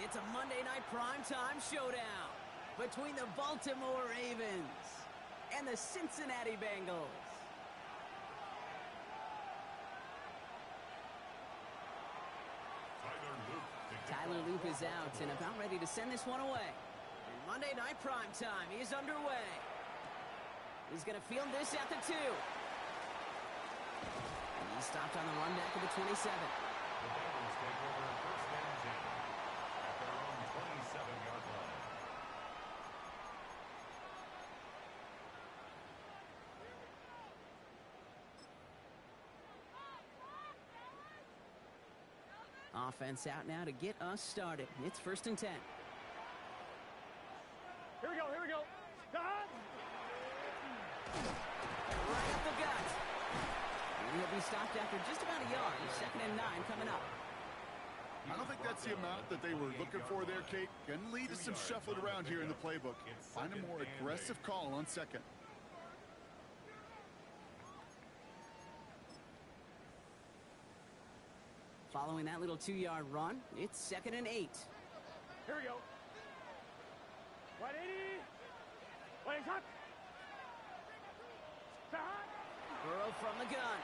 It's a Monday night primetime showdown between the Baltimore Ravens and the Cincinnati Bengals. Tyler Loop is out and about ready to send this one away. And Monday night primetime is underway. He's going to field this at the 2. And he's stopped on the run back of the 27. The Bengals take over first and 10 at their own 27-yard line. Offense out now to get us started. It's first and 10. Here we go, here we go. Right up the gut. And he'll be stopped after just about a yard. Second and 9 coming up. I don't think that's the amount that they were looking for there, Kate. Going to lead to some shuffling around here in the playbook. Find a more aggressive call on second. Following that little 2-yard run, it's second and 8. Here we go. 180. 180. Burrow from the gun.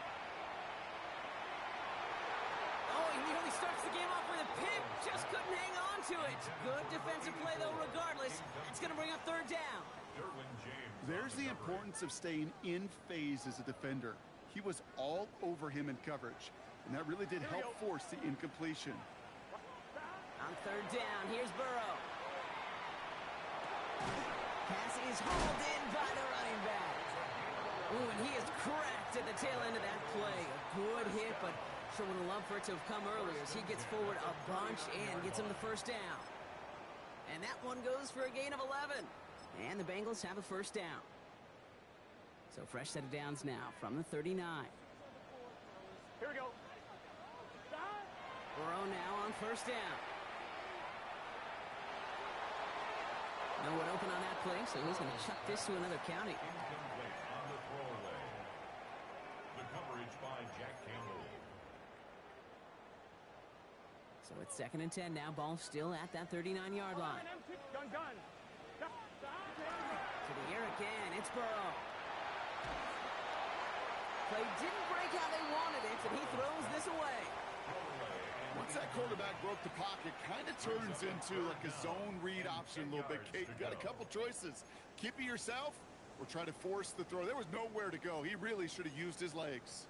Oh, he nearly starts the game off with a pick. Just couldn't hang on to it. Good defensive play, though, regardless. It's going to bring up third down. There's the importance of staying in phase as a defender. He was all over him in coverage, and that really did help force the incompletion. On third down, here's Burrow. Pass is hauled in by the running back. Ooh, and he is cracked at the tail end of that play. A good hit, but sure would have loved for it to have come earlier as he gets forward a bunch and gets him the first down. And that one goes for a gain of 11. And the Bengals have a first down. So fresh set of downs now from the 39. Here we go. Burrow now on first down. No one open on that play, so he's going to chuck this to another county. Incomplete on the throwaway. The coverage by Jack Campbell. So it's second and 10 now. Ball still at that 39-yard line. Gun. To the air again. It's Burrow. Play didn't break how they wanted it, and he throws this away. Once that quarterback broke the pocket, kind of turns into like a zone read option a little bit, Kate. You got a couple choices. Keep it yourself or try to force the throw. There was nowhere to go. He really should have used his legs.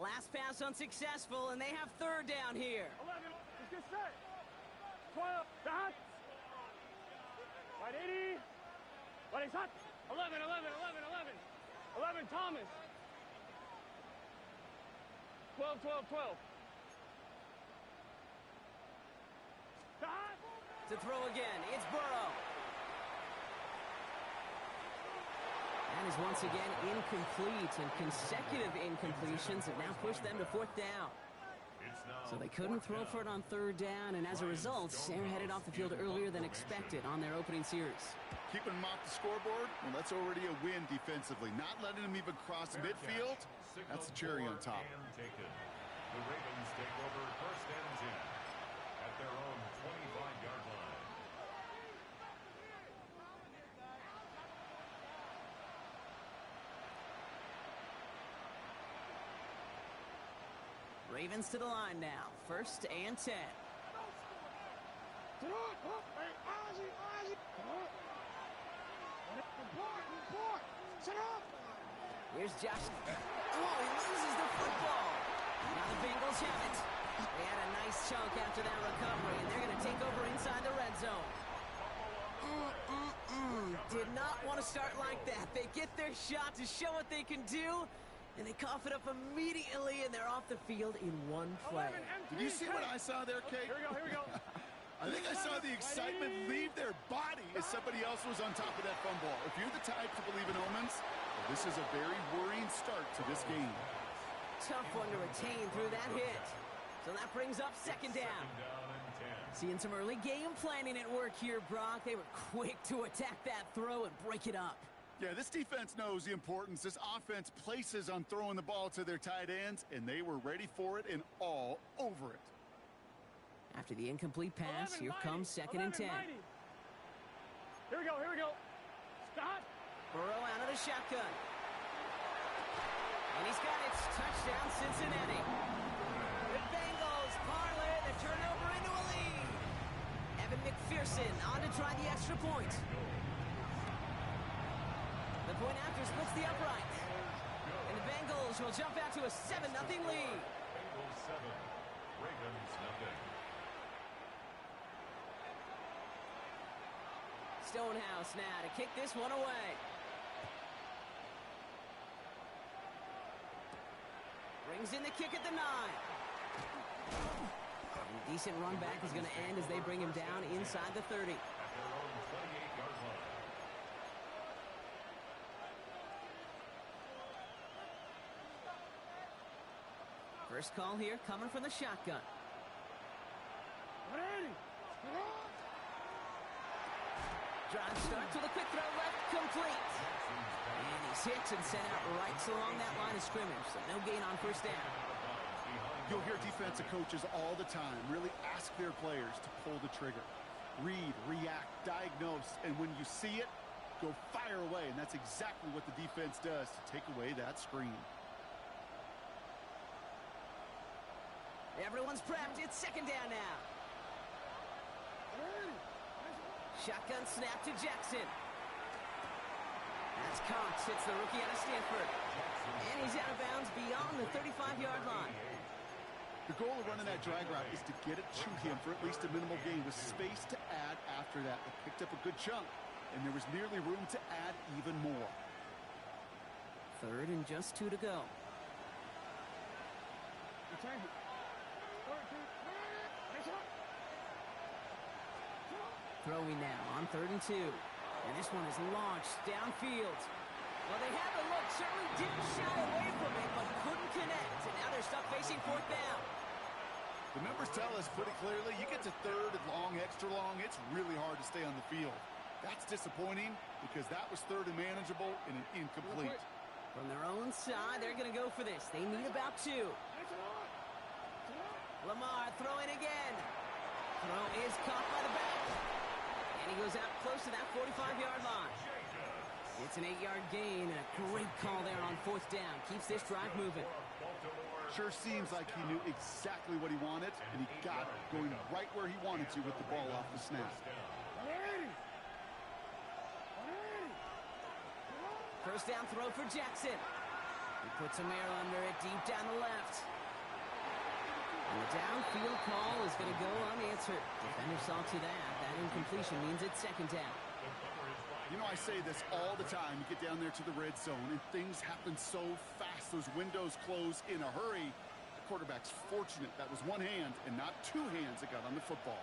Last pass unsuccessful, and they have third down here. 11. Let's get set. 12. Dot. 180. 180. 11. 11, Thomas. 12. Dot. To throw again, it's Burrow. That is once again incomplete, and consecutive incompletions have now pushed them to fourth down. So they couldn't throw for it on third down, and as a result, they're headed off the field earlier than expected on their opening series. Keeping them off the scoreboard, well, that's already a win defensively. Not letting them even cross midfield, that's the cherry on top. The Ravens take over first and 10 at their own 25-yard line. Ravens to the line now. First and 10. Here's Josh. Oh, he loses the football. Now the Bengals have it. They had a nice chunk after that recovery, and they're going to take over inside the red zone. Did not want to start like that. They get their shot to show what they can do, and they cough it up immediately, and they're off the field in one play. Did you see what I saw there, Kate? Here we go. I think I saw the excitement leave their body as somebody else was on top of that fumble. If you're the type to believe in omens, well, this is a very worrying start to this game. Tough one to retain through that hit. So that brings up second down. Seeing some early game planning at work here, Brock. They were quick to attack that throw and break it up. Yeah, this defense knows the importance this offense places on throwing the ball to their tight ends, and they were ready for it and all over it. After the incomplete pass, here comes 2nd and 10. Here we go, here we go. Stop. Burrow out of the shotgun. And he's got it. Touchdown, Cincinnati. The Bengals parlay the turnover into a lead. Evan McPherson on to try the extra point. The point after splits the upright. And the Bengals will jump out to a 7-0 lead. Bengals 7, Ravens nothing. Stonehouse now to kick this one away. Brings in the kick at the 9. And decent run back is going to end as they bring him down inside the 30. At their own 28-yard line. First call here coming from the shotgun. Drive start to the quick throw left, complete. And he's hit and sent out right along that line of scrimmage, so no gain on first down. You'll hear defensive coaches all the time really ask their players to pull the trigger. Read, react, diagnose, and when you see it, go fire away. And that's exactly what the defense does to take away that screen. Everyone's prepped. It's 2nd down now. Shotgun snap to Jackson. That's Cox. Hits the rookie out of Stanford. And he's out of bounds beyond the 35-yard line. The goal of running that drag route is to get it to him for at least a minimal gain with space to add after that. They picked up a good chunk, and there was nearly room to add even more. 3rd and just 2 to go. Throwing now on 3rd and 2. And this one is launched downfield. Well, they had the look, certainly didn't shy away from it, but couldn't connect. And now they're stuck facing 4th down. The numbers tell us pretty clearly, you get to 3rd and long, extra long, it's really hard to stay on the field. That's disappointing because that was 3rd and manageable and an incomplete. From their own side, they're going to go for this. They need about 2. Lamar throwing again. Throw is caught by the back. And he goes out close to that 45-yard line. It's an 8-yard gain. A great call there on 4th down. Keeps this drive moving. Sure seems like he knew exactly what he wanted, and he got it going right where he wanted to with the ball off the snap. First down throw for Jackson. He puts some air under it deep down the left. And the downfield call is going to go unanswered. Defender saw to that. That incompletion means it's 2nd down. You know, I say this all the time. You get down there to the red zone, and things happen so fast. Those windows close in a hurry. The quarterback's fortunate that was one hand and not 2 hands that got on the football.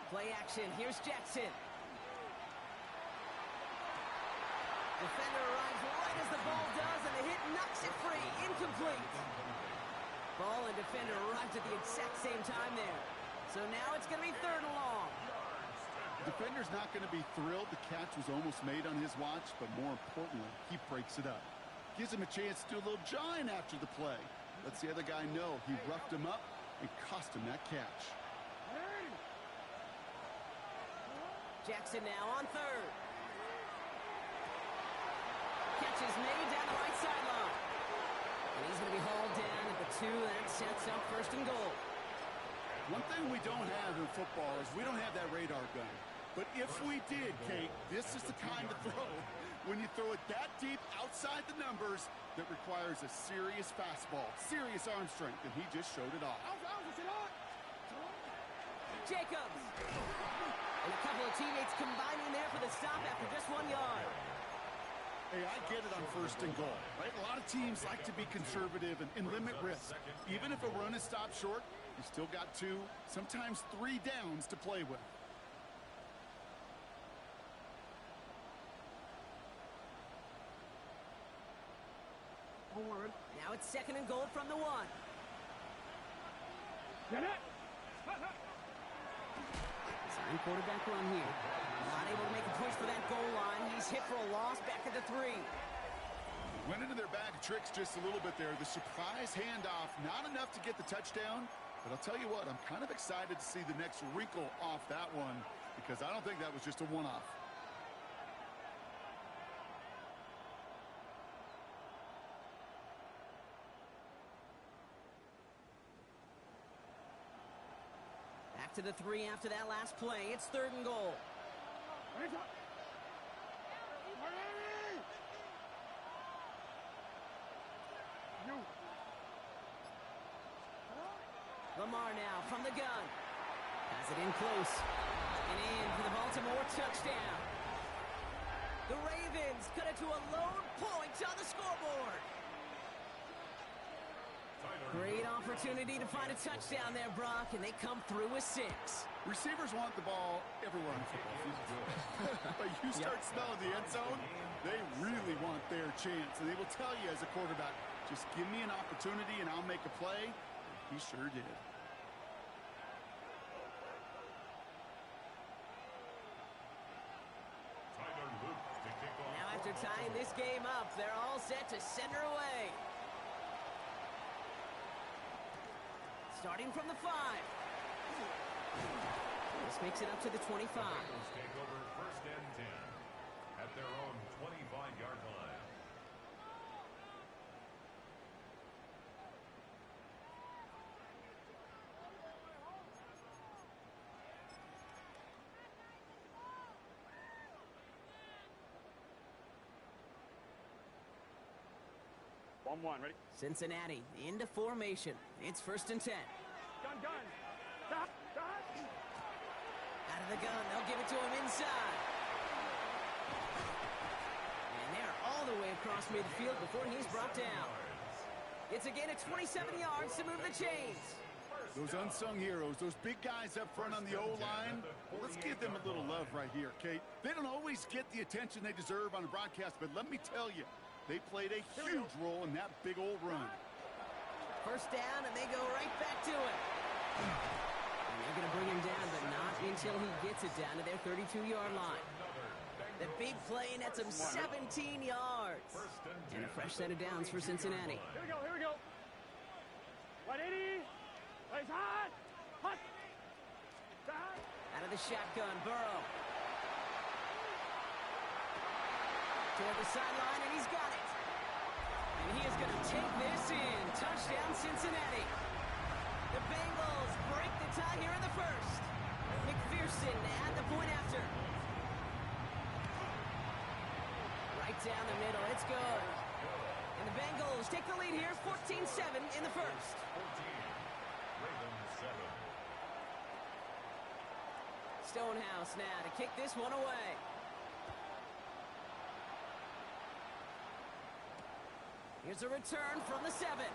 Play action. Here's Jackson. Defender arrives right as the ball does, and the hit knocks it free. Incomplete. Ball and defender arrived at the exact same time there. So now it's going to be 3rd and long. The defender's not going to be thrilled. The catch was almost made on his watch, but more importantly, he breaks it up. Gives him a chance to do a little jawing after the play. Lets the other guy know he roughed him up and cost him that catch. Jackson now on 3rd. Catch is made down the right sideline. And he's going to be hauled down at the 2. That sets up 1st and goal. One thing we don't have in football is we don't have that radar gun. But if we did, Kate, this is the time to throw. When you throw it that deep outside the numbers, that requires a serious fastball, serious arm strength, and he just showed it off. Jacobs. And a couple of teammates combining there for the stop after just 1 yard. Hey, I get it on 1st and goal, right? A lot of teams like to be conservative and limit risk. Even if a run is stopped short, you still got 2, sometimes 3 downs to play with. Now it's 2nd and goal from the 1. Get it? Sign quarterback run here. Not able to make a push for that goal line. He's hit for a loss back at the 3. Went into their bag of tricks just a little bit there. The surprise handoff, not enough to get the touchdown. But I'll tell you what, I'm kind of excited to see the next wrinkle off that one because I don't think that was just a one-off. Back to the 3 after that last play. It's 3rd and goal. Lamar now from the gun. Has it in close. And in for the Baltimore touchdown. The Ravens cut it to a lone point on the scoreboard. Great opportunity to find a touchdown there, Brock, and they come through with 6. Receivers want the ball everywhere on the football field. But you start smelling the end zone, they really want their chance. And they will tell you as a quarterback, just give me an opportunity and I'll make a play. He sure did. Now after tying this game up, they're all set to send her away. Starting from the 5. This makes it up to the 25. Bengals take over 1st and 10 at their own 25-yard line. Ready? Cincinnati into formation. It's 1st and 10. Gun. Stop. Out of the gun, they'll give it to him inside. And they're all the way across midfield before he's brought down. It's a gain of 27 yards to move the chains. Those unsung heroes, those big guys up front on the O-line, well, let's give them a little love right here, Kate. They don't always get the attention they deserve on the broadcast, but let me tell you, they played a huge role in that big old run. 1st down, and they go right back to it. And they're going to bring him down, but not until he gets it down to their 32-yard line. The big play nets him 17 yards. And a fresh set of downs for Cincinnati. Here we go. 180. Plays hot. Out of the shotgun, Burrow. Toward the sideline, and he's got it. And he is going to take this in. Touchdown, Cincinnati. The Bengals break the tie here in the 1st. McPherson at the point after. Right down the middle. It's good. And the Bengals take the lead here, 14-7 in the 1st. 14. Ravens 7. Stonehouse now to kick this one away. Here's a return from the 7.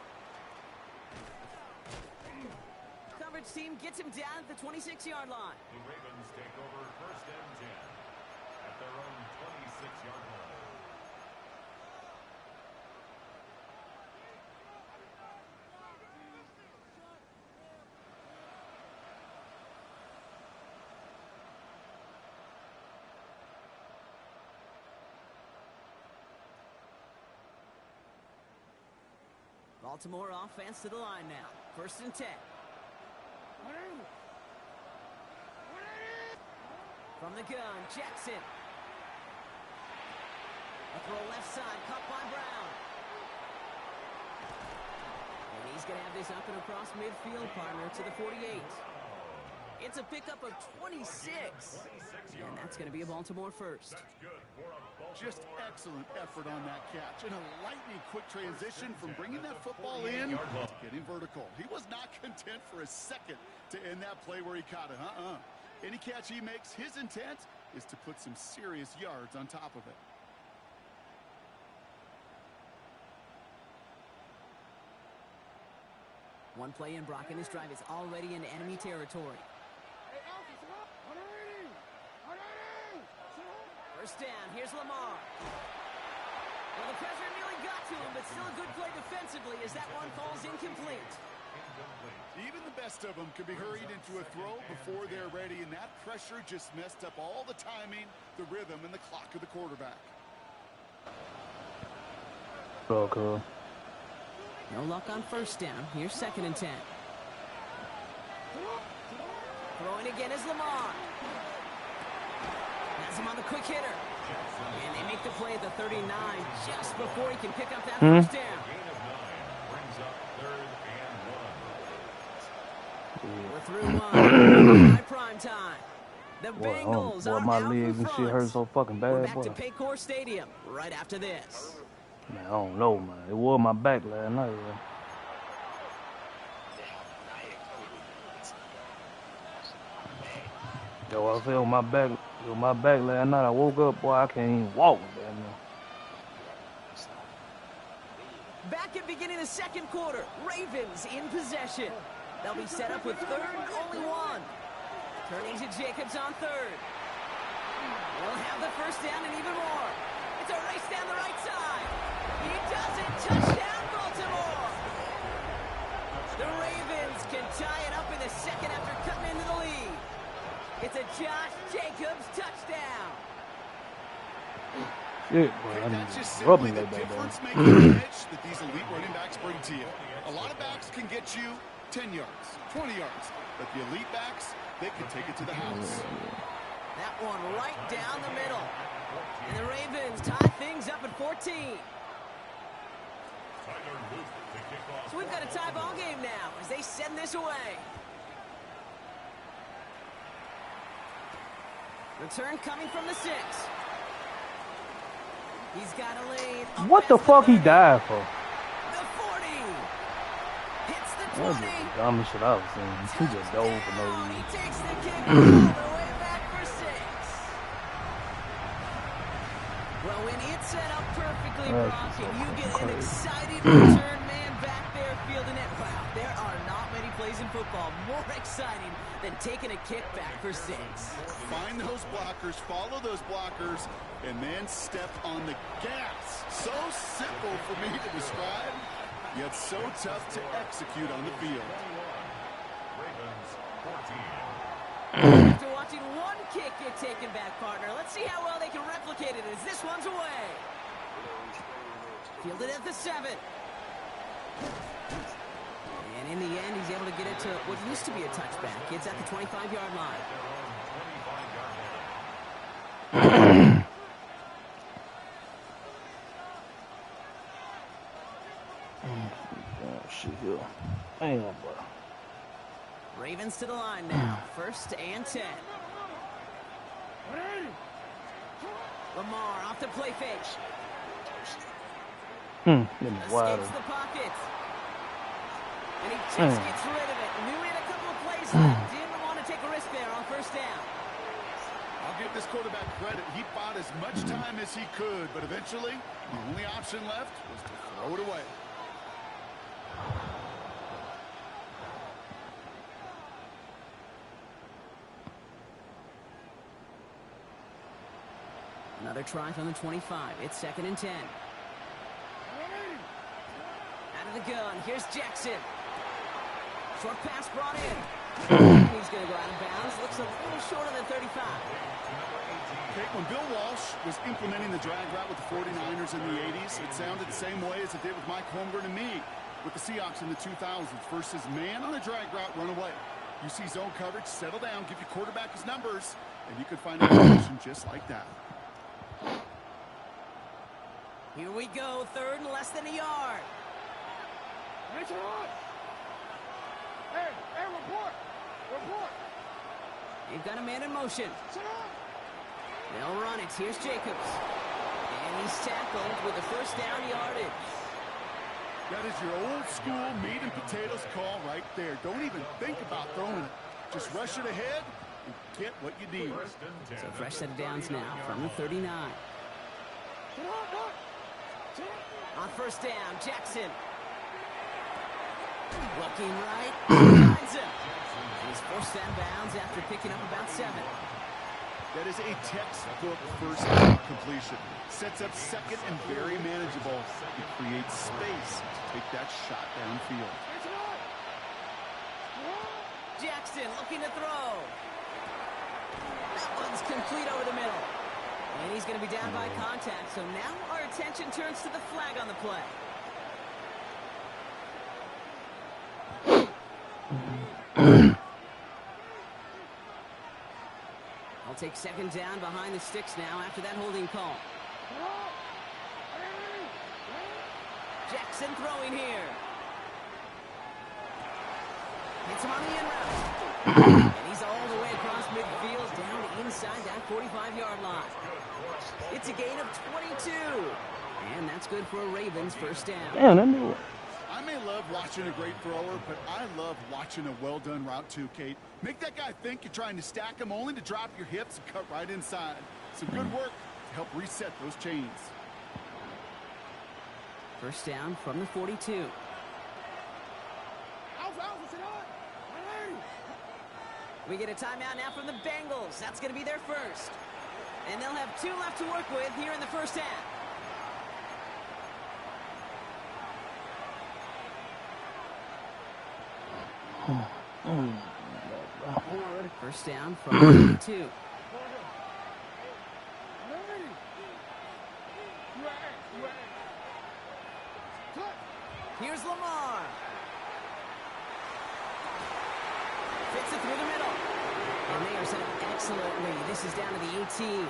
Coverage team gets him down at the 26-yard line. The Ravens take over 1st and 10 at their own 26-yard line. Baltimore offense to the line now. 1st and 10. From the gun, Jackson. A throw left side, caught by Brown. And he's going to have this up and across midfield, partner, to the 48. It's a pickup of 26. And that's going to be a Baltimore 1st. Just excellent effort on that catch. And a lightning quick transition from bringing that football in to getting vertical. He was not content for a second to end that play where he caught it. Any catch he makes, his intent is to put some serious yards on top of it. One play in, Brock, and this drive is already in enemy territory. 1st down, here's Lamar. Well, the pressure nearly got to him, but still a good play defensively as that one falls incomplete. incomplete. Even the best of them can be hurried into a throw before they're ready, and that pressure just messed up all the timing, the rhythm, and the clock of the quarterback. No luck on first down. Here's 2nd and 10. Throwing again is Lamar. Has him on the quick hitter. And they make the play at the 39 just before he can pick up that first down. Gain of 9 brings up 3rd and 1. We're through one. High prime time. The Bengals are my out legs in and front. shit hurt so fucking bad. We're back to Paycor Stadium right after this. Man, I don't know, man. It was my back last night, man. Yo, I felt my back last night. I woke up, boy, I can't even walk, man. Back at beginning of the 2nd quarter, Ravens in possession. They'll be set up with 3rd and only 1. Turning to Jacobs on 3rd. We'll have the first down and even more. It's a race down the right side. He does it. Touchdown, Baltimore. The Ravens can tie it up in the 2nd after cutting into the lead. It's a Josh Jacobs touchdown. Shit, boy, I That's need just to simply rub me the like that, man. difference-making edge that these elite running backs bring to you. A lot of backs can get you 10 yards, 20 yards, but the elite backs, they can take it to the house. That one right down the middle. And the Ravens tie things up at 14. So we've got a tie ball game now as they send this away. Return coming from the 6. He's got a lead. What the fuck he died for? The 40. Hits the 20. That was just the dumbest shit I've seen. He just dove for no Touchdown. He reason. takes the kick all the way back for 6. Well, when it's set up perfectly, That's Brock, just so and you get an crazy. excited return man back there fielding it, wow, there are not many plays in football more exciting than taking a kick back for 6. Find those blockers, follow those blockers, and then step on the gas. So simple for me to describe, yet so tough to execute on the field. Ravens 14. After watching one kick get taken back, partner, let's see how well they can replicate it as this one's away. Fielded at the 7. And in the end, he's able to get it to what used to be a touchback. It's at the 25-yard line. Oh, shit, yo. Hang on, bro. Ravens to the line now. 1st and 10. Lamar off the play fake. Wild. Escapes the pocket. And he just gets rid of it. Knew he had a couple of plays left. Didn't want to take a risk there on 1st down. I'll give this quarterback credit. He bought as much time as he could, but eventually, the only option left was to throw it away. Another try from the 25. It's 2nd and 10. Out of the gun. Here's Jackson. Short pass brought in. He's going to go out of bounds. Looks a little short on the 35. Okay, when Bill Walsh was implementing the drag route with the 49ers in the 80s, it sounded the same way as it did with Mike Holmgren and me with the Seahawks in the 2000s. Versus man on a drag route, run away. You see zone coverage, settle down, give your quarterback his numbers, and you could find a position just like that. Here we go. 3rd and less than a yard. Hey, report! Report! They've got a man in motion. They'll run it. Here's Jacobs. And he's tackled with a 1st down yardage. That is your old school meat and potatoes call right there. Don't even think about throwing it. Just rush it ahead and get what you need. So fresh set of downs now from the 39. On 1st down, Jackson. Looking right. Finds him. He's forced out of bounds after picking up about 7. That is a textbook 1st down completion. Sets up 2nd and very manageable. It creates space to take that shot downfield. Jackson looking to throw. That one's complete over the middle. And he's going to be down by contact, so now our attention turns to the flag on the play. I'll take second down behind the sticks now after that holding call. Jackson throwing here. Hits him on the in route. And he's all the way across midfield down inside that 45-yard line. It's a gain of 22. And that's good for a Ravens first down. Damn, that nigga. I may love watching a great thrower, but I love watching a well-done route too, Kate. Make that guy think you're trying to stack him only to drop your hips and cut right inside. Some good work to help reset those chains. First down from the 42. We get a timeout now from the Bengals. That's going to be their first. And they'll have 2 left to work with here in the first half. First down from the 42. Here's Lamar. Fits it through the middle. And they are set up excellently. This is down to the 18.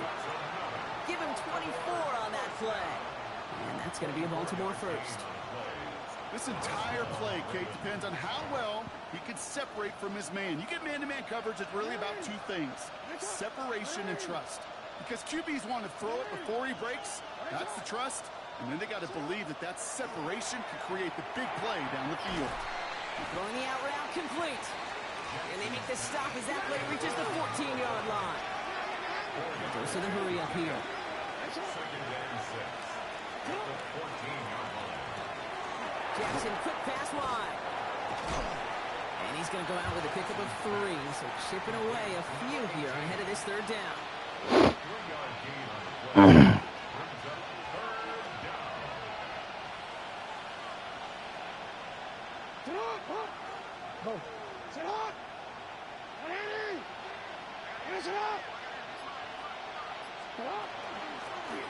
Give him 24 on that play. And that's going to be a Baltimore first. This entire play, Kate, depends on how well he can separate from his man. You get man-to-man coverage, it's really about 2 things. Separation and trust. Because QBs want to throw it before he breaks. That's the trust. And then they got to believe that that separation can create the big play down the field. Throwing the out route complete. And they make the stop as that play reaches the 14-yard line. Goes to the hurry up here. Second and 6. At the 14-yard line. Jackson, quick pass wide. And he's going to go out with a pickup of 3. So chipping away a few here ahead of this third down. 3-yard gain on the play. Brings up third down.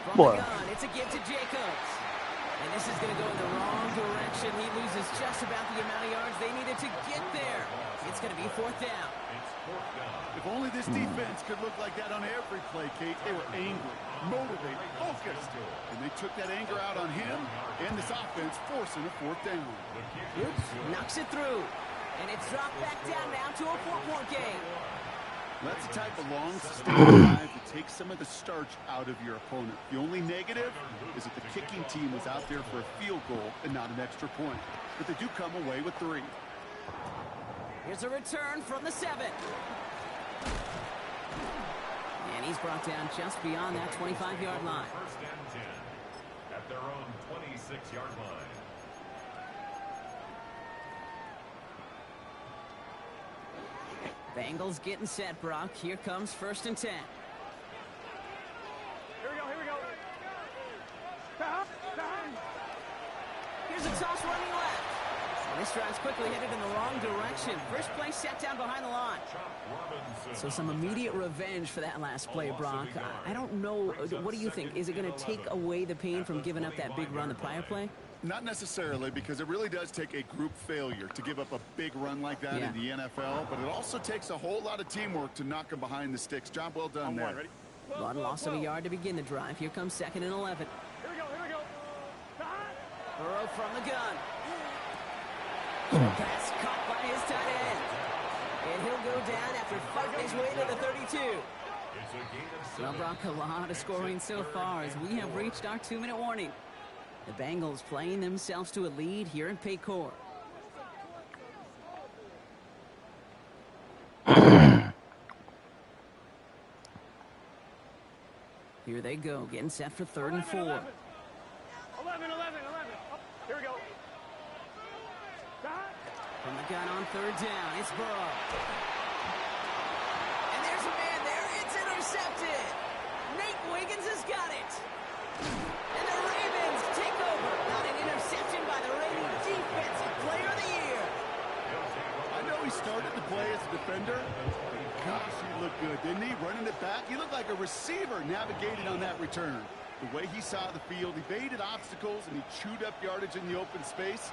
From the gun, it's a give to Jacobs. And this is going to go in the wrong direction. He loses just about the amount of yards they needed to get there. It's going to be 4th down. It's 4th down. If only this defense could look like that on every play, Kate. They were angry, motivated, focused. And they took that anger out on him and this offense, forcing a 4th down. Oops, knocks it through. And it's dropped back down now to a 4-point game. That's the type of long, sustained drive that takes some of the starch out of your opponent. The only negative is that the kicking team was out there for a field goal and not an extra point. But they do come away with 3. Here's a return from the 7. And he's brought down just beyond that 25-yard line. First and 10 at their own 26-yard line. Bengals getting set, Brock. Here comes 1st and 10. Here we go. Here's a toss running left. And this drive's quickly headed in the wrong direction. First play set down behind the line. So some immediate revenge for that last play, Brock. I don't know. What do you think? Is it going to take away the pain from giving up that big run the prior play? Not necessarily, because it really does take a group failure to give up a big run like that in the NFL, but it also takes a whole lot of teamwork to knock them behind the sticks. Job well done there. Ready? One loss of a yard to begin the drive. Here comes 2nd and 11. Here we go. Burrow from the gun. Pass caught by his tight end. And he'll go down after fighting his way to the 32. It's a gain of 7. Well, Brock, a lot of scoring so far as we have reached our 2-minute warning. The Bengals playing themselves to a lead here in Paycor. Here they go, getting set for 3rd and 4. 11. Here we go. From the gun on 3rd down, it's Burrow. And there's a man there. It's intercepted. Nate Wiggins has got it. And the Ravens take over. Not an interception by the reigning defensive player of the year. I know he started to play as a defender, good, didn't he? Running it back. He looked like a receiver navigating on that return. The way he saw the field, he baited obstacles, and he chewed up yardage in the open space.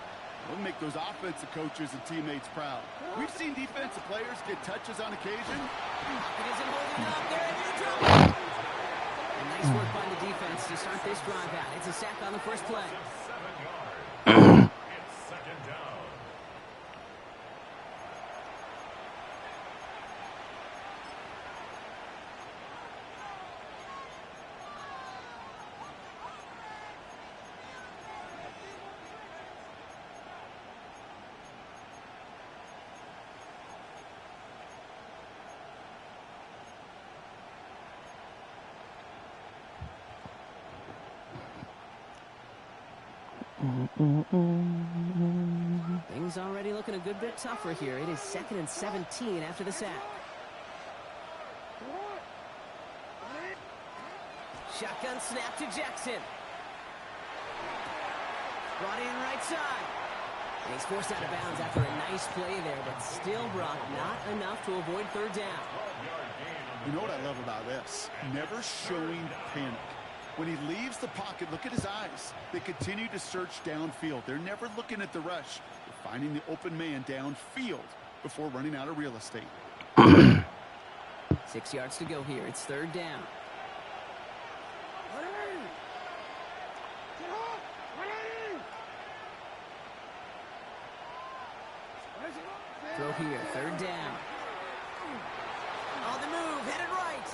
It'll make those offensive coaches and teammates proud. We've seen defensive players get touches on occasion. It isn't holding up there, and you drop it. And nice work by the defense to start this drive out. It's a sack on the first play. 7 yards. It's second down. Things already looking a good bit tougher here. It is 2nd and 17 after the sack. Shotgun snap to Jackson. Brought in right side. And he's forced out of bounds after a nice play there, but still, Brock, not enough to avoid third down. You know what I love about this? Never showing panic. When he leaves the pocket, look at his eyes. They continue to search downfield. They're never looking at the rush. They're finding the open man downfield before running out of real estate. 6 yards to go here. It's third down. Throw here, third down. On the move, headed right.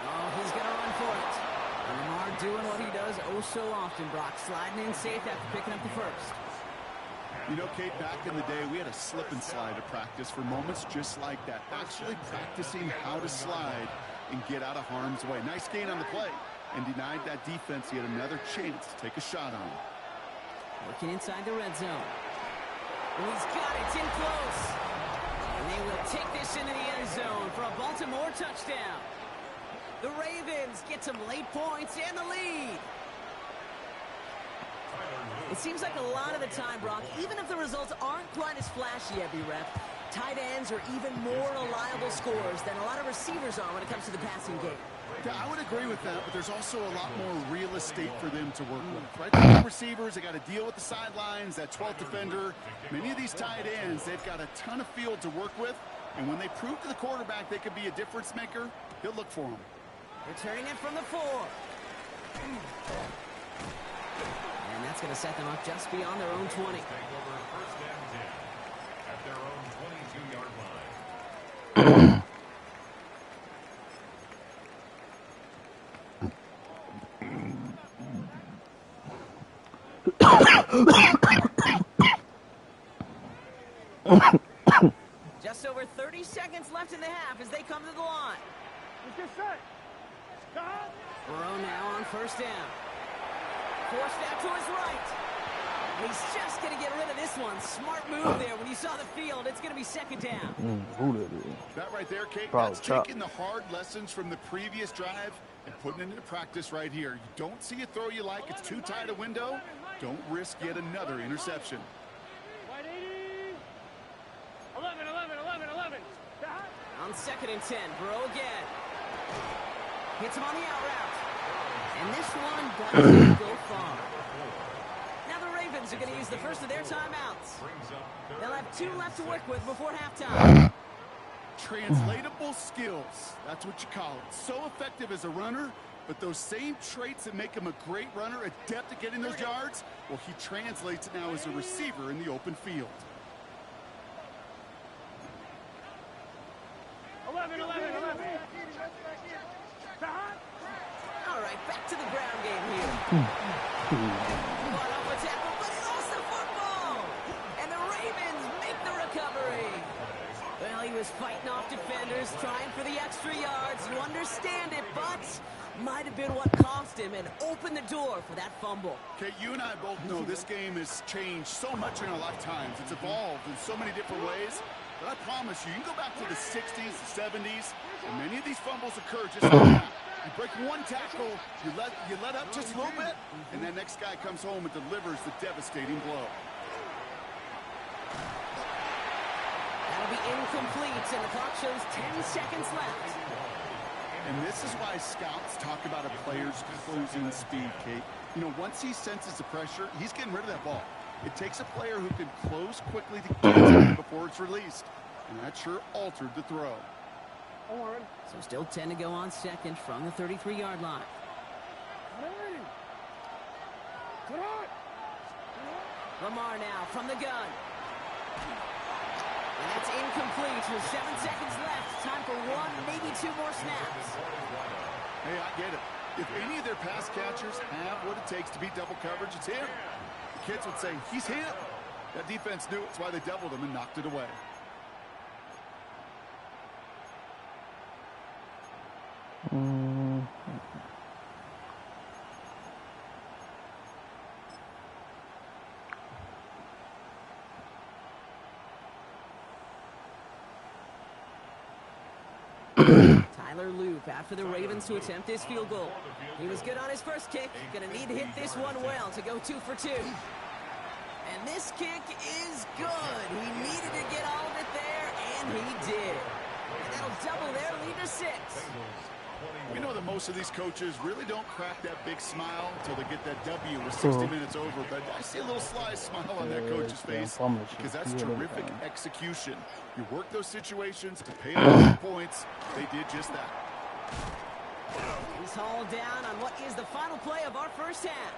Oh, he's going to run for it. And Lamar doing what he does oh so often, Brock. Sliding in safe after picking up the first. You know, Kate, back in the day, we had a slip and slide to practice for moments just like that. Actually practicing how to slide and get out of harm's way. Nice gain on the play. And denied that defense. He had another chance to take a shot on him. Working inside the red zone. And he's got it. It's in close. And they will take this into the end zone for a Baltimore touchdown. The Ravens get some late points and the lead. It seems like a lot of the time, Brock, even if the results aren't quite as flashy every rep, tight ends are even more reliable scorers than a lot of receivers are when it comes to the passing game. Yeah, I would agree with that, but there's also a lot more real estate for them to work with. Right? The receivers, they got to deal with the sidelines, that 12th defender. Many of these tight ends, they've got a ton of field to work with, and when they prove to the quarterback they could be a difference maker, he'll look for them. Returning it from the 4. And that's going to set them up just beyond their own 20. Take over first and 10 at their own 22-yard line. Just over 30 seconds left in the half as they come to the line. Burrow now on first down. Forced out to his right. And he's just going to get rid of this one. Smart move there. When you saw the field, it's going to be second down. Who that is? That right there, Kate, Probably that's Chop. taking the hard lessons from the previous drive and putting it into practice right here. You don't see a throw you like, it's too tight a window. Don't risk yet another interception. 11. On 2nd and 10, Burrow again. Hits him on the out route. And this one doesn't go far. Now the Ravens are going to use the first of their timeouts. They'll have 2 left to work with before halftime. Translatable skills, that's what you call it. So effective as a runner, but those same traits that make him a great runner, adept at getting those yards, well, he translates it now as a receiver in the open field. 11. All right, back to the ground game here. Caught off a tackle, but he lost the football. And the Ravens make the recovery. Well, he was fighting off defenders, trying for the extra yards. You understand it, but might have been what cost him and opened the door for that fumble. Okay, you and I both know this game has changed so much in our lifetimes. It's evolved in so many different ways. But I promise you, you can go back to the 60s, the 70s, and many of these fumbles occur just like that. You break one tackle, you let up just a little bit, and that next guy comes home and delivers the devastating blow. That'll be incomplete, and the clock shows 10 seconds left. And this is why scouts talk about a player's closing speed, Kate. You know, once he senses the pressure, he's getting rid of that ball. It takes a player who can close quickly to get it before it's released. And that sure altered the throw. So still 10 to go on second from the 33-yard line. Lamar now from the gun. And that's incomplete with 7 seconds left. Time for 1, maybe 2 more snaps. Hey, I get it. If any of their pass catchers have what it takes to beat double coverage, it's him. The kids would say, he's him. That defense knew it. That's why they doubled him and knocked it away. Tyler Loop after the Ravens to attempt his field goal. He was good on his first kick. Gonna need to hit this one well to go 2 for 2. And this kick is good. He needed to get all of it there, and he did. And that'll double their lead to 6. We know that most of these coaches really don't crack that big smile until they get that W with 60 minutes over. But I see a little sly smile on that coach's face because that's terrific execution. You work those situations to pay off points. They did just that. He's hauled down on what is the final play of our first half.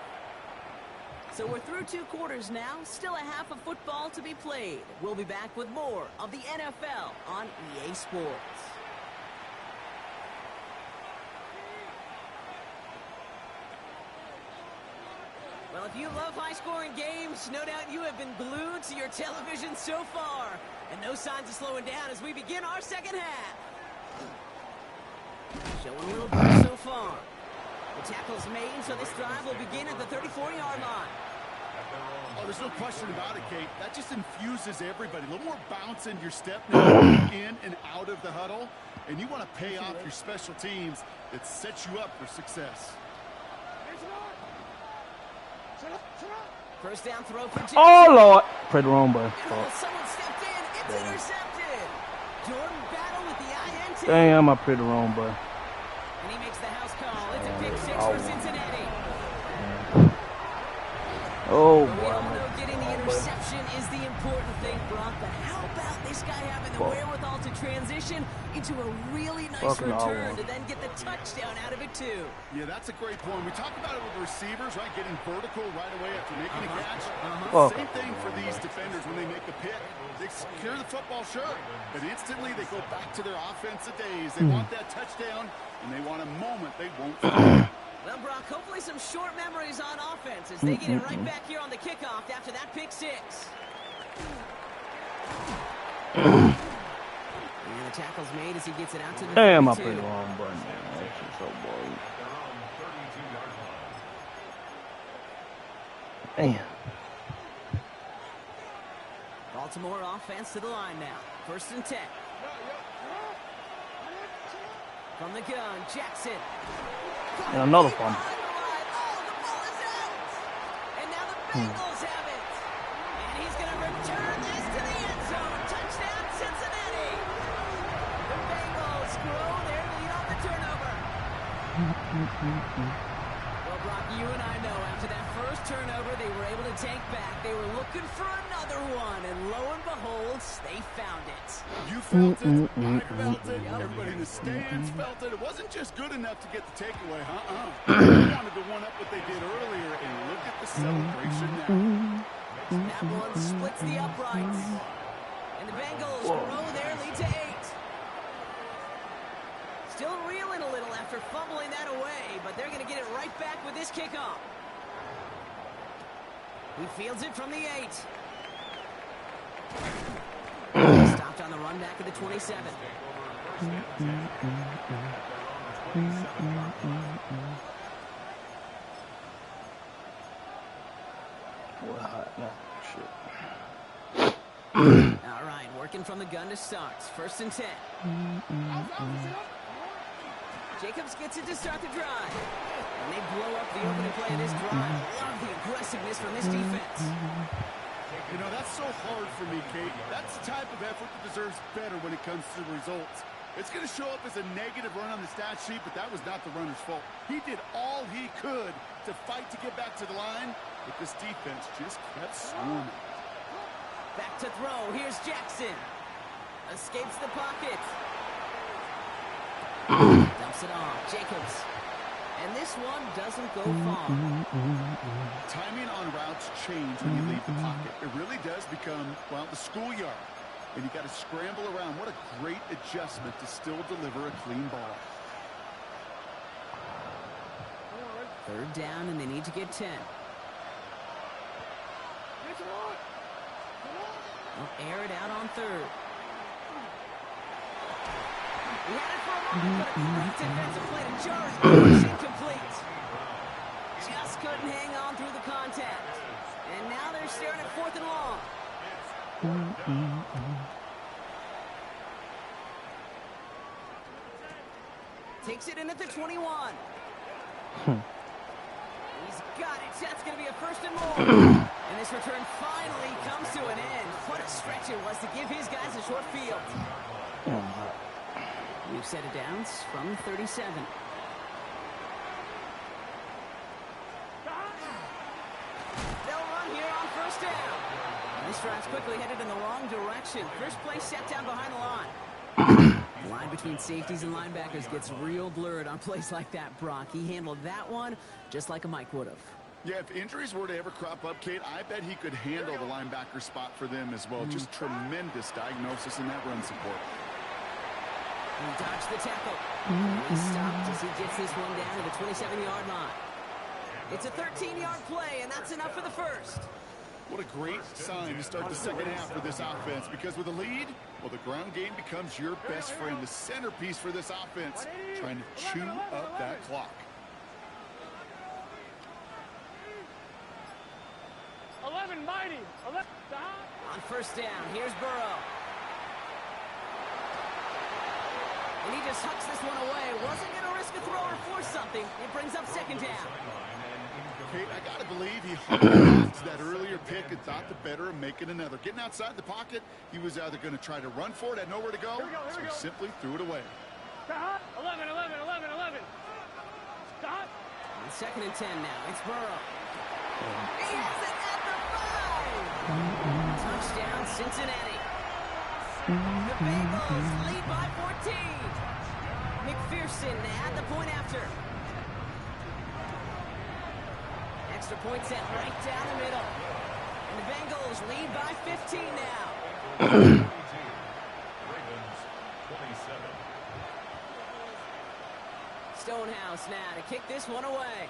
So we're through 2 quarters now. Still a half of football to be played. We'll be back with more of the NFL on EA Sports. Well, if you love high-scoring games, no doubt you have been glued to your television so far. And no signs of slowing down as we begin our second half. Showing a little bit so far. The tackle's made, so this drive will begin at the 34-yard line. Oh, there's no question about it, Kate. That just infuses everybody. A little more bounce in your step now, in and out of the huddle. And you want to pay off your special teams that sets you up for success. First down throw for Jackson. Oh, Lord. Played the wrong button. Someone stepped in. It's intercepted. Jordan Battle with the INT. Damn, I played the wrong button. And he makes the house call. It's a pick 6 for Cincinnati. Oh, We boy. all know getting the interception is the important thing, Brock. But how about this guy having the wherewithal to transition into a really nice return to then get the touchdown out of it, too? Yeah, that's a great point. We talk about it with receivers, right? Getting vertical right away after making a catch. Same thing for these defenders when they make a pick. They secure the football, sure, but instantly they go back to their offensive days. They want that touchdown, and they want a moment they won't forget. Well, Brock, hopefully some short memories on offense as they get it right back here on the kickoff after that pick 6. And the tackle's made as he gets it out to the Damn, I 32. played the wrong button, man. That's just so boring. Damn. Baltimore offense to the line now. 1st and 10. From the gun, Jackson. And another fumble. Oh, the ball is out. And now the Bengals have it. And he's going to return this to the end zone. Touchdown, Cincinnati. The Bengals grow their lead on the turnover. Well, Brock, you and I know after that first turnover they were able to take back. They were looking for another one, and lo and behold, they found it. You felt it, I felt it, everybody in the stands felt it. It wasn't just good enough to get the takeaway, They wanted to one-up what they did earlier, and look at the celebration now. That one splits the uprights. And the Bengals grow their lead to 8. Still reeling a little after fumbling that away, but they're going to get it right back with this kickoff. He fields it from the 8. Stopped on the run back at the 27. All right, working from the gun to start. 1st and 10. Jacobs gets it to start the drive. And they blow up the opening play of this drive. Love the aggressiveness from this defense. You know, that's so hard for me, Kate. That's the type of effort that deserves better when it comes to the results. It's going to show up as a negative run on the stat sheet, but that was not the runner's fault. He did all he could to fight to get back to the line, but this defense just kept swarming. Back to throw. Here's Jackson. Escapes the pocket. Dumps it off. Jacobs. And this one doesn't go far. Timing on routes change when you leave the pocket. It really does become, well, the schoolyard. And you got to scramble around. What a great adjustment to still deliver a clean ball. Third down, and they need to get 10. They'll air it out on third. He had it for a moment, but a great defensive play to jar his push incomplete. Just couldn't hang on through the contact. And now they're staring at 4th and long. Takes it in at the 21. He's got it. That's going to be a 1st and more. And this return finally comes to an end. What a stretch it was to give his guys a short field. We've set it down from 37. They'll run here on 1st down. And this drive's quickly headed in the wrong direction. First play set down behind the line. The line between safeties and linebackers gets real blurred on plays like that, Brock. He handled that one just like a Mike would have. Yeah, if injuries were to ever crop up, Kate, I bet he could handle the linebacker spot for them as well. Just tremendous diagnosis in that run support. He dodged the tackle. He stopped as he gets this one down to the 27-yard line. It's a 13-yard play, and that's enough for the first. What a great sign to start the second half for this offense, because with a lead, well, the ground game becomes your best friend, the centerpiece for this offense, trying to chew up that clock. 11 mighty. 11. On 1st down, here's Burrow. And he just hucks this one away. Wasn't going to risk a throw or force something. It brings up 2nd down. Kate, I got to believe he hung to that earlier pick and thought the better of making another. Getting outside the pocket, he was either going to try to run for it, had nowhere to go, so he simply threw it away. 11. Stop. On 2nd and 10 now, it's Burrow. He has it at the 5. Touchdown, Cincinnati. The Bengals lead by 14. McPherson at the point after. Extra point set right down the middle. And the Bengals lead by 15 now. Ravens 27. Stonehouse now to kick this one away.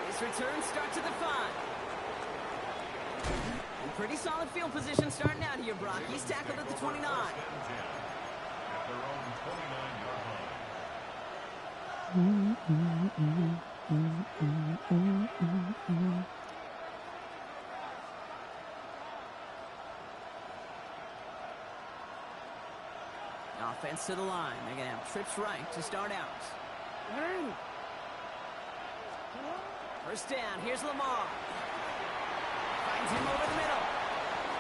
This return starts at the 5. And pretty solid field position starting out here, Brock. He's tackled at the 29. At their own 29-yard line. Offense to the line. They're going to have trips right to start out. 1st down. Here's Lamar. Finds him over the middle.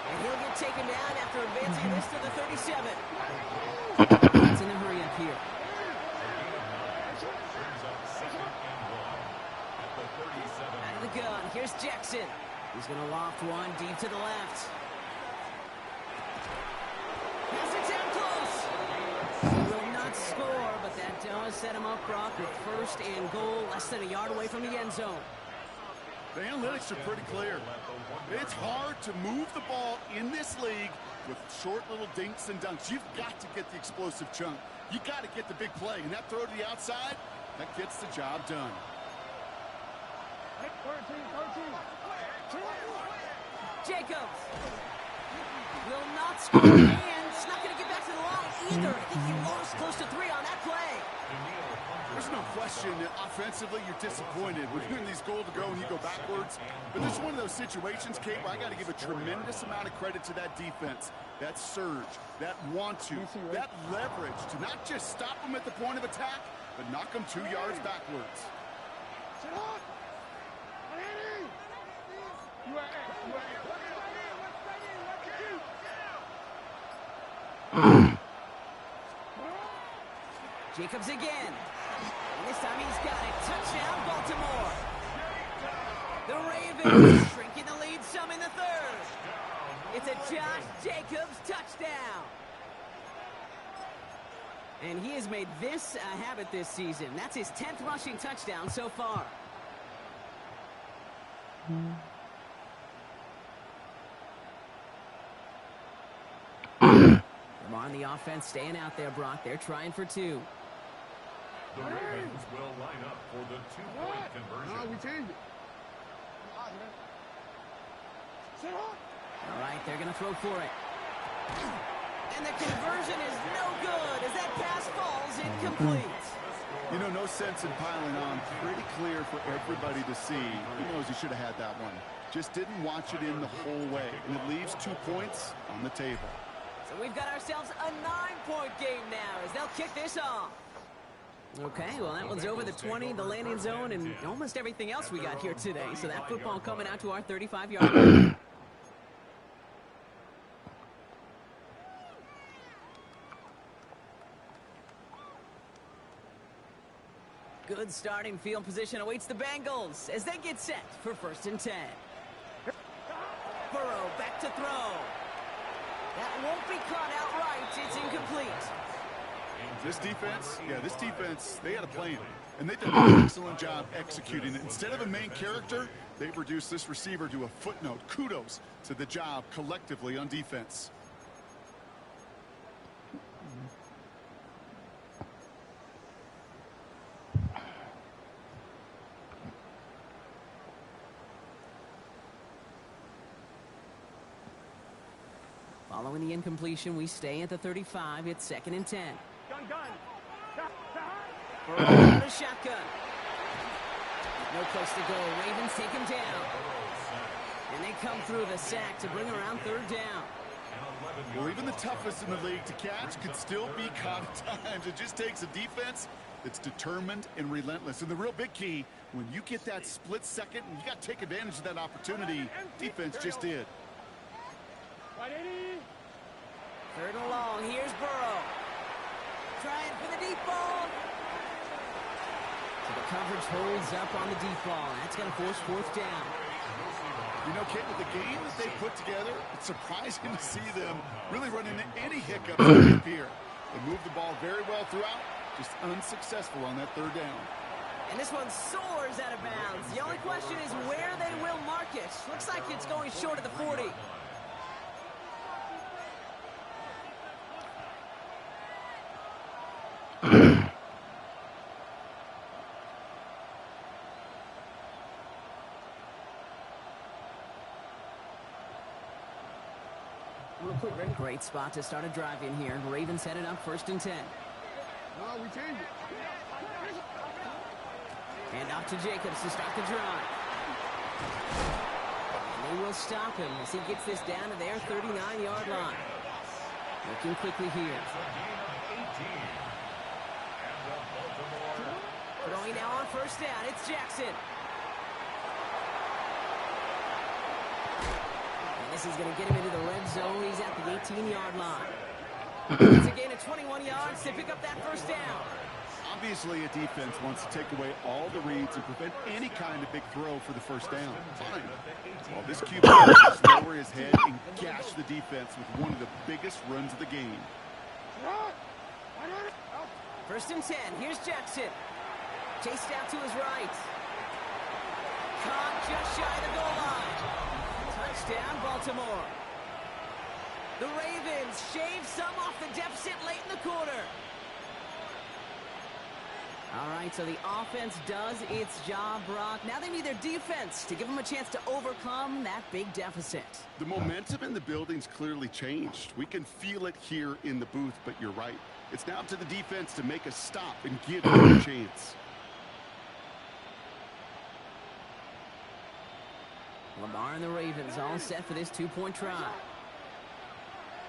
And he'll get taken down after advancing this to the 37. It's in a hurry up here. Out of the gun. Here's Jackson. He's going to loft one deep to the left. Has it down close. He will not score, but that does set him up, Brock, with 1st and goal, less than a yard away from the end zone. The analytics are pretty clear. It's hard to move the ball in this league with short little dinks and dunks. You've got to get the explosive chunk. You got to get the big play. And that throw to the outside, that gets the job done. 13. Jacobs will not score, and it's not going to get back to the line either. I think he lost close to 3 on that play. There's no question that offensively you're disappointed when you're in these goal to go and you go backwards. But this is one of those situations, Kate, where I got to give a tremendous amount of credit to that defense, that surge, that want to, that leverage to not just stop them at the point of attack, but knock them 2 yards backwards. Jacobs again. And this time he's got it. Touchdown, Baltimore. The Ravens shrinking the lead some in the third. It's a Josh Jacobs touchdown. And he has made this a habit this season. That's his 10th rushing touchdown so far. Lamar on the offense staying out there, Brock. They're trying for two. The Ravens will line up for the two-point conversion. No, we changed it. All right, they're going to throw for it. And the conversion is no good as that pass falls incomplete. You know, no sense in piling on. Pretty clear for everybody to see. He knows he should have had that one. Just didn't watch it in the whole way. And it leaves 2 points on the table. So we've got ourselves a 9-point game now as they'll kick this off. Okay, well, that one's over the 20, the landing zone, and almost everything else we got here today. So that football coming out to our 35-yard line. Good starting field position awaits the Bengals as they get set for 1st and 10. Burrow back to throw. That won't be caught outright. It's incomplete. This defense, they had a plan. And they've done an excellent job executing it. Instead of a main character, they've reduced this receiver to a footnote. Kudos to the job collectively on defense. Following the incompletion, we stay at the 35. It's 2nd and 10. Burrow out of shotgun. No place to go. Ravens take him down. And they come through the sack to bring around 3rd down. Well, even the toughest in the league to catch could still be caught at times. It just takes a defense that's determined and relentless. And the real big key, when you get that split second, and you got to take advantage of that opportunity, defense just did. 3rd and long. Here's Burrow. Trying for the deep ball. So the coverage holds up on the deep ball. That's going to force 4th down. You know, Kate, with the game that they put together, it's surprising to see them really run into any hiccups up here. They moved the ball very well throughout, just unsuccessful on that 3rd down. And this one soars out of bounds. The only question is where they will mark it. Looks like it's going short of the 40. Great spot to start a drive in here. Ravens headed up 1st and 10. No, we changed it. And off to Jacobs to start the drive. And they will stop him as he gets this down to their 39-yard line. Looking quickly here. Throwing now on 1st down. It's Jackson. This is going to get him into the red zone. He's at the 18-yard line. It's a gain of 21 yards to pick up that 1st down. Obviously, a defense wants to take away all the reads and prevent any kind of big throw for the 1st down. Fine. Well, this QB has to lower his head and gash the defense with one of the biggest runs of the game. 1st and 10. Here's Jackson. Chased out to his right. Caught just shy of the goal line. Touchdown, Baltimore. The Ravens shave some off the deficit late in the quarter. All right, so the offense does its job, Brock. Now they need their defense to give them a chance to overcome that big deficit. The momentum in the building's clearly changed. We can feel it here in the booth, but you're right. It's now up to the defense to make a stop and give them a chance. Lamar and the Ravens all set for this 2-point try.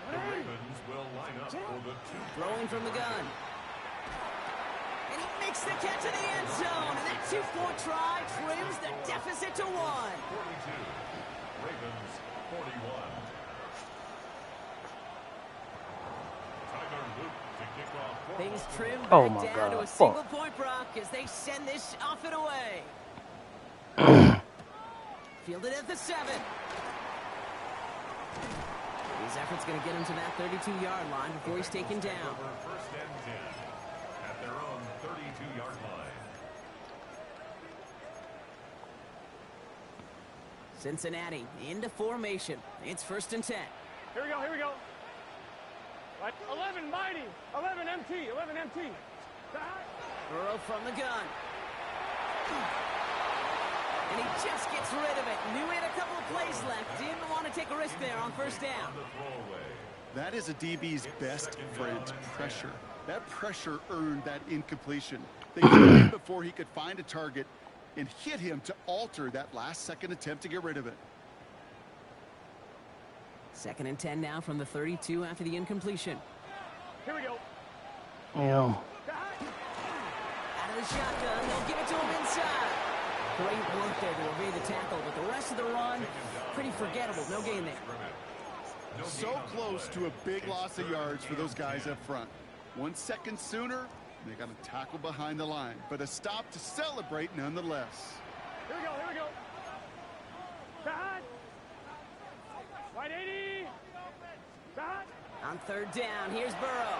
The Ravens will line up for the 2-point. Throwing from the gun. And he makes the catch in the end zone. And that 2-point try trims the deficit to 1. 42. Ravens 41. Tyler Luke to Things trim Oh back my down God, to a fuck. single point, Brock, as they send this off and away. Fielded at the 7. His effort's going to get him to that 32-yard line before he's taken down. First and 10 at their own 32-yard line. Cincinnati into formation. It's first and 10. Here we go, here we go. Right. 11 mighty, 11 MT, 11 MT. Burrow from the gun. And he just gets rid of it. Knew he had a couple of plays left. Didn't want to take a risk there on first down. That is a DB's best friend, pressure. That pressure earned that incompletion. They hit him before he could find a target and hit him to alter that last-second attempt to get rid of it. Second and 10 now from the 32 after the incompletion. Here we go. Yeah. Out of the shotgun, they'll give it to him inside. Great work there to evade the tackle, but the rest of the run, pretty forgettable. No gain there. So close to a big loss of yards for those guys up front. 1 second sooner, they got a tackle behind the line, but a stop to celebrate nonetheless. Here we go, here we go. Back. Right 80. Back. On third down, here's Burrow.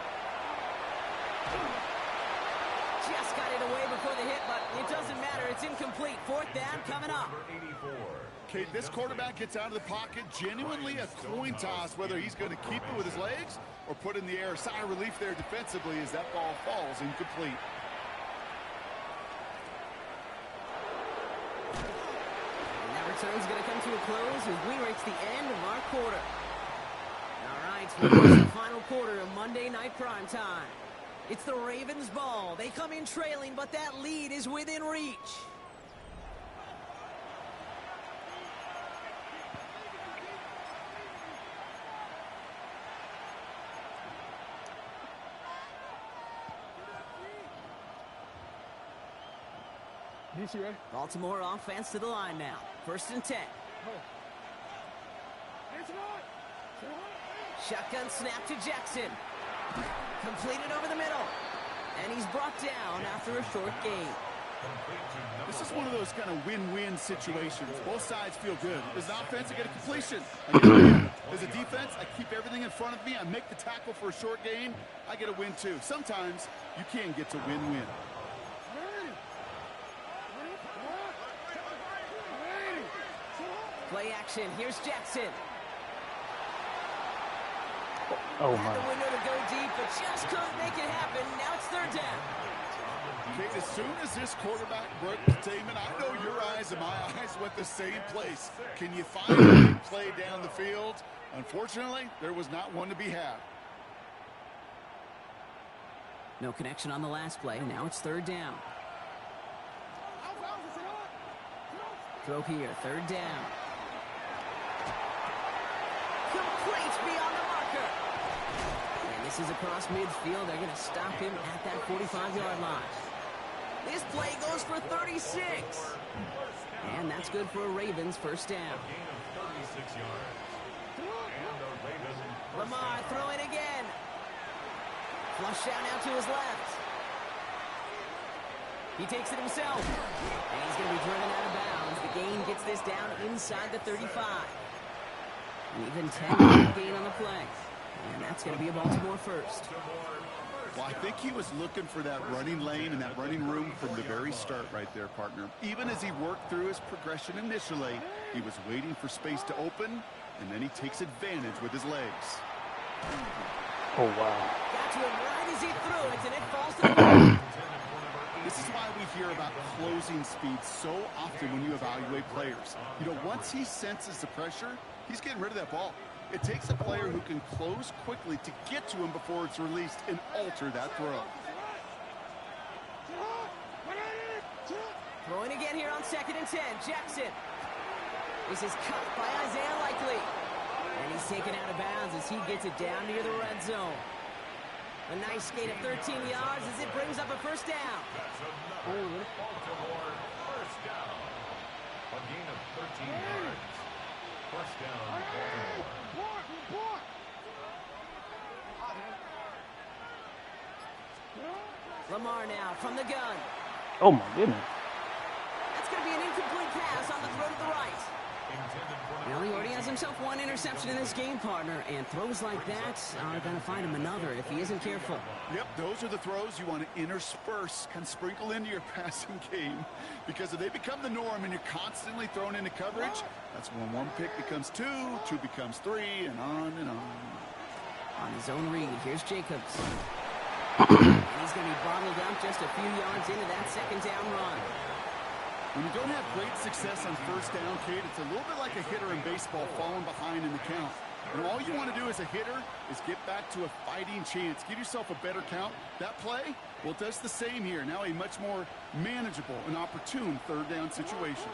Just got it away before the hit, but it doesn't matter. It's incomplete. Fourth down coming up. Okay, this quarterback gets out of the pocket, genuinely a coin toss whether he's going to keep it with his legs or put in the air. Sigh of relief there defensively as that ball falls incomplete. And that return's going to come to a close as we reach the end of our quarter. All right, so it's the final quarter of Monday Night Prime Time. It's the Ravens' ball. They come in trailing, but that lead is within reach. Baltimore offense to the line now. First and 10. Shotgun snap to Jackson. Completed over the middle. And he's brought down after a short gain. This is one of those kind of win-win situations. Both sides feel good. As an offense, I get a completion. I get a win. As a defense, I keep everything in front of me. I make the tackle for a short gain. I get a win, too. Sometimes you can get to win-win. Play action. Here's Jackson. Oh Had the my. window to go deep, but just couldn't make it happen. Now it's third down. Okay, as soon as this quarterback broke containment, I know your eyes and my eyes went the same place. Can you find a big play down the field? Unfortunately, there was not one to be had. No connection on the last play. Now it's third down. Throw here. Third down. Complete beyond the marker. And this is across midfield. They're going to stop him at that 45-yard line. This play goes for 36. And that's good for a Ravens first down. Lamar throwing again. Flush out now to his left. He takes it himself. And he's going to be driven out of bounds. The gain gets this down inside the 35. And even 10 gain on the play. And that's going to be a Baltimore first. Well, I think he was looking for that running lane and that running room from the very start right there, partner. Even as he worked through his progression initially, he was waiting for space to open, and then he takes advantage with his legs. Oh wow. Got to him right as he threw it, and it falls to the ground. This is why we hear about closing speed so often when you evaluate players. You know, once he senses the pressure, he's getting rid of that ball. It takes a player who can close quickly to get to him before it's released and alter that throw. Throwing again here on second and 10. Jackson. This is cut by Isaiah Likely. And he's taken out of bounds as he gets it down near the red zone. A nice gain of 13 yards as it brings up a first down. Baltimore first down. A gain of 13 yards. First down, Baltimore. Lamar now from the gun. Oh, my goodness. That's going to be an incomplete pass on the throw to the right. Well, he already has himself one interception in this game, partner, and throws like that are going to find him another if he isn't careful. Yep, those are the throws you want to intersperse, kind of sprinkle into your passing game, because if they become the norm and you're constantly thrown into coverage, that's when one pick becomes two becomes three, and on and on. On his own read, here's Jacobs. And he's going to be bottled up just a few yards into that second down run. When you don't have great success on first down, Kate, it's a little bit like a hitter in baseball falling behind in the count. And all you want to do as a hitter is get back to a fighting chance. Give yourself a better count. That play, well, it does the same here. Now a much more manageable and opportune third down situation.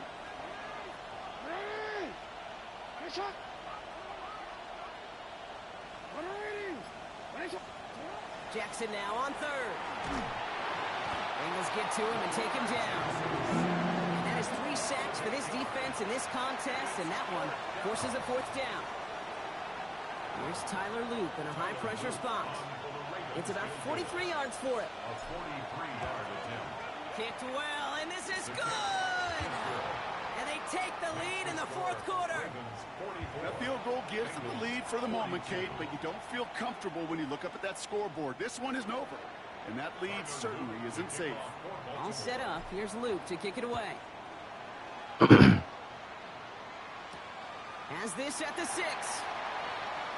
Jackson now on third. Bengals get to him and take him down. That is 3 sacks for this defense in this contest, and that one forces a fourth down. Here's Tyler Loop in a high-pressure spot. It's about 43 yards for it. A 43-yard attempt. Kicked well, and this is good! And they take the lead in the fourth quarter. That field goal gives them the lead for the moment, Kate, but you don't feel comfortable when you look up at that scoreboard. This one isn't over, and that lead certainly isn't safe. All set up. Here's Loop to kick it away. Has this at the 6.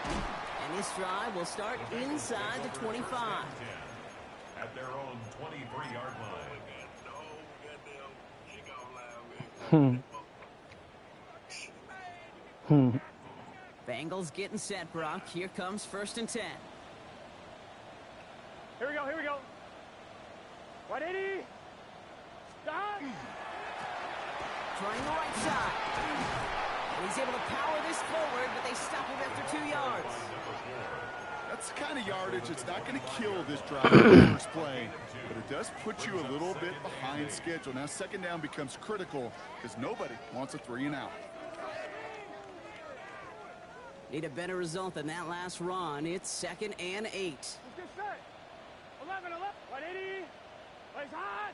And this drive will start inside the 25. At their own 23-yard line. Bengals getting set, Brock. Here comes 1st and 10. Here we go, here we go. 180. Stop. Trying the right side. And he's able to power this forward, but they stop him after 2 yards. That's the kind of yardage it's not going to kill this drive in the first play, but it does put you a little bit behind schedule. Now second down becomes critical because nobody wants a 3-and-out. Need a better result than that last run. It's 2nd and 8. Let's get set. 11, 180. Plays hot.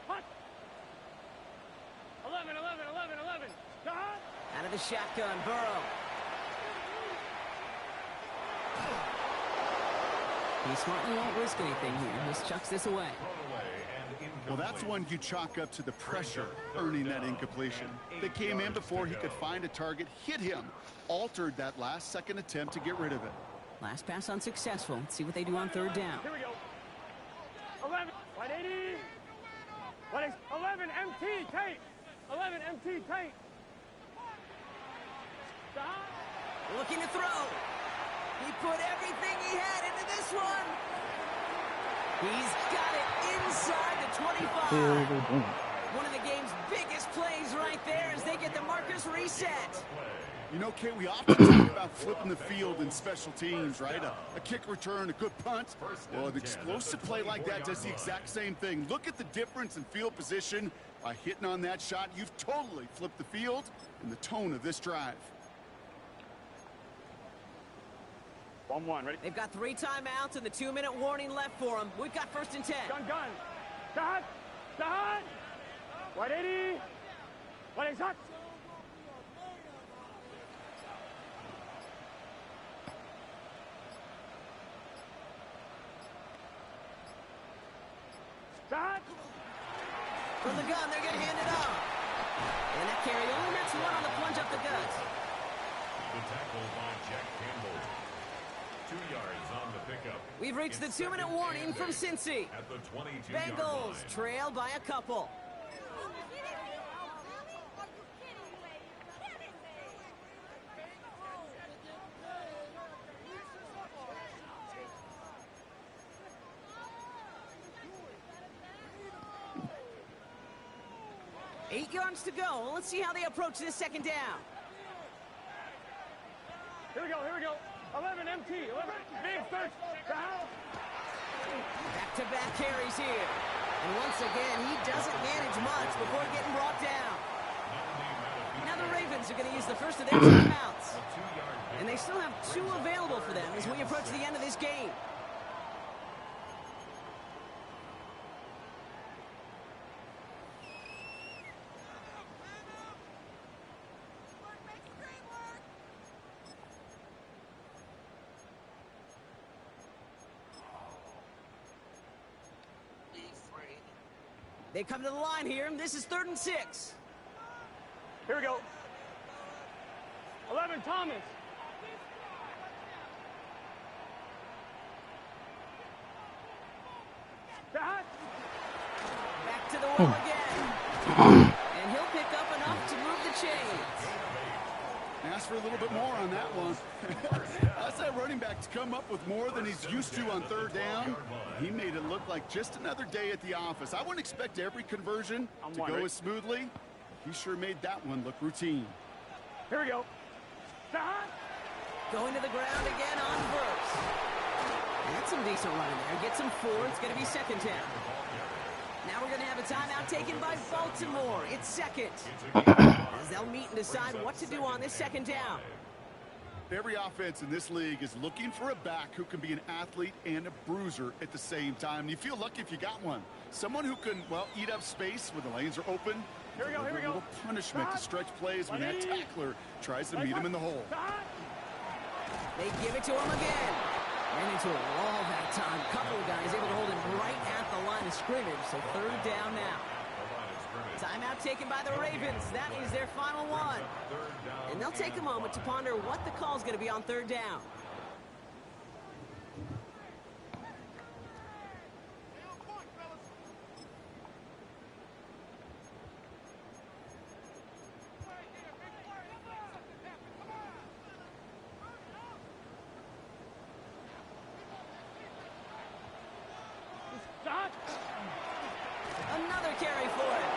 Hot. 11. Stop. Out of the shotgun, Burrow. He smartly won't risk anything here. Just chucks this away. Well, that's one you chalk up to the pressure earning that incompletion. They came in before he could find a target, hit him, altered that last second attempt to get rid of it. Last pass unsuccessful. Let's see what they do on 3rd down. Here we go. 11, 180. 11 MT tape. 11 MT tape. Stop. Looking to throw. He put everything he had into this one. He's got it inside the 25. One of the game's biggest plays right there as they get the markers reset. You know, Kate, we often talk about flipping the field in special teams, right? A kick return, a good punt. Well, an explosive play like that does the exact same thing. Look at the difference in field position. By hitting on that shot, you've totally flipped the field and the tone of this drive. 1-1, ready? They've got 3 timeouts and the 2-minute warning left for them. We've got 1st and 10. Gun. Stop. 180. 180. Hot. Stop. From the gun, they're going to hand it off. And that carry only makes 1 on the plunge up the gut. The tackle by Jack Campbell. 2 yards on the pickup. We've reached the 2-minute warning from Cincy. At the 22-yard Bengals line. trail by a couple. Eight yards to go. Let's see how they approach this second down. Here we go. 11 MT. 11. Big search. Down. Back-to-back carries here. And once again, he doesn't manage much before getting brought down. Now the Ravens are going to use the first of their timeouts. And they still have 2 available for them as we approach the end of this game. They come to the line here, and this is 3rd and 6. Here we go. 11, Thomas. Back to the well again. And he'll pick up enough to move the chains. Ask for a little bit more on that one. That's that running back to come up with more than he's used to on 3rd down. He made it look like just another day at the office. I wouldn't expect every conversion to go as smoothly. He sure made that one look routine. Here we go. Going to the ground again on verse. That's some decent running there. Gets him 4. It's going to be 2nd down. Now we're going to have a timeout taken by Baltimore. It's 2nd. As they'll meet and decide what to do on this 2nd down. Every offense in this league is looking for a back who can be an athlete and a bruiser at the same time. You feel lucky if you got one. Someone who can, well, eat up space when the lanes are open. Here we go, here we A go. little punishment to stretch plays when that tackler tries to meet him in the hole. They give it to him again. Ran into a wall that time. Couple of guys able to hold him right at the line of scrimmage. So 3rd down now. Timeout taken by the Ravens. That is their final one. And they'll take a moment to ponder what the call is going to be on 3rd down. Another carry for him.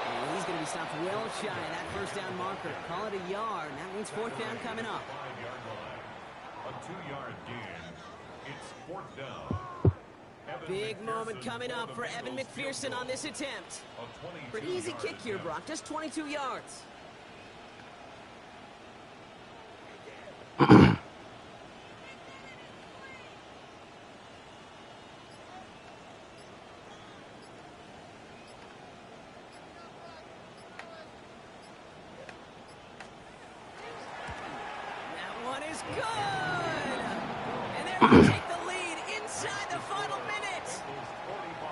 And he's going to be stopped well shy of that 1st down marker. Call it a yard, and that means 4th down coming up. A 2-yard gain. It's 4th down. Big moment coming up for Evan McPherson on this attempt. Pretty easy kick here, Brock. Just 22 yards. Good! And they're going to take the lead inside the final minute.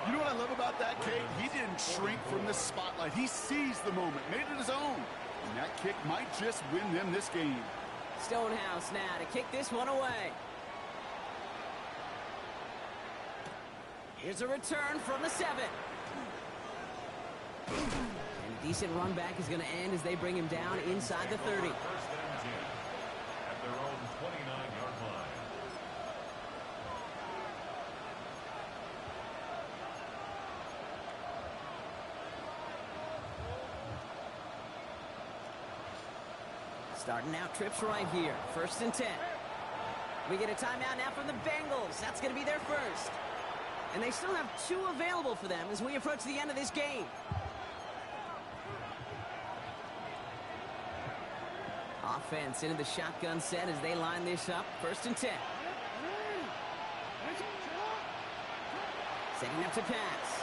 You know what I love about that, Kate? He didn't shrink from the spotlight. He seized the moment, made it his own. And that kick might just win them this game. Stonehouse now to kick this one away. Here's a return from the 7. And a decent run back is going to end as they bring him down inside the 30. Their own 29-yard line. Starting out trips right here. 1st and 10. We get a timeout now from the Bengals. That's going to be their first. And they still have 2 available for them as we approach the end of this game. Offense into the shotgun set as they line this up. 1st and 10. Setting up to pass.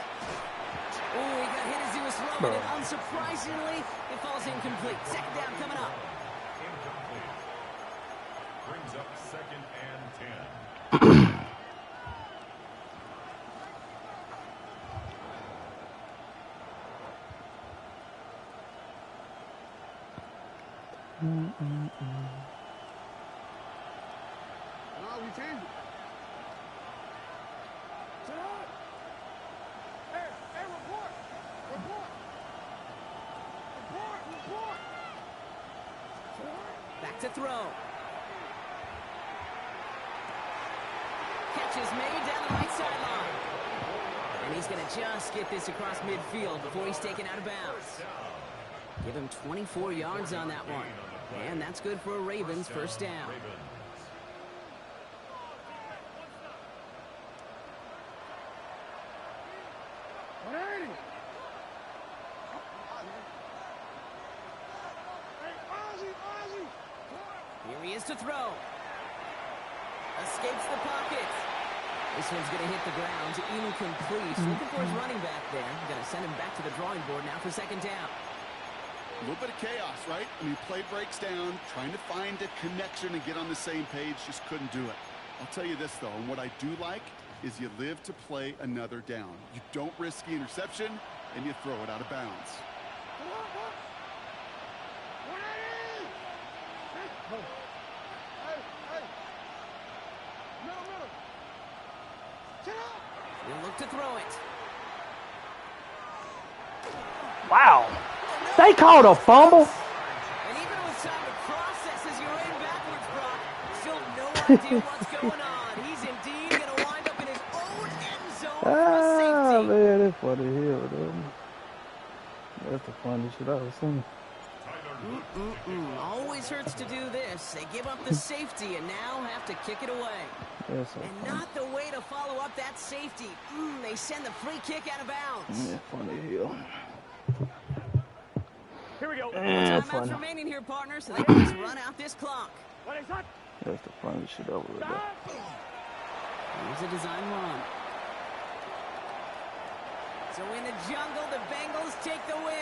Oh, he got hit as he was throwing it. Unsurprisingly, it falls incomplete. 2nd down coming up. Incomplete. Brings up 2nd and 10. We changed it. Hey, report! Back to throw. Catch is made down the right sideline. And he's going to just get this across midfield before he's taken out of bounds. Give him 24 yards on that one. And that's good for a Ravens 1st down. Here he is to throw. Escapes the pocket. This one's going to hit the ground. Incomplete. Looking for his running back there. Going to send him back to the drawing board now for 2nd down. A little bit of chaos, right? I mean, play breaks down, trying to find a connection and get on the same page, just couldn't do it. I'll tell you this, though, and what I do like is you live to play another down. You don't risk the interception, and you throw it out of bounds. He'll look to throw it. Wow. They called a fumble? And even with time to process as you ran backwards, Brock, still no idea what's going on. He's indeed going to wind up in his own end zone for a safety. Man, that's funny here, dude. That's the funniest shit I've ever seen. Always hurts to do this. They give up the safety and now have to kick it away. That's so And funny. not the way to follow up that safety. They send the free kick out of bounds. Yeah, funny here. Here we go. Yeah, Timeouts funny. remaining here, partner, so they can just run out this clock. That's the funniest shit over there. Here's a design run. So in the jungle, the Bengals take the win.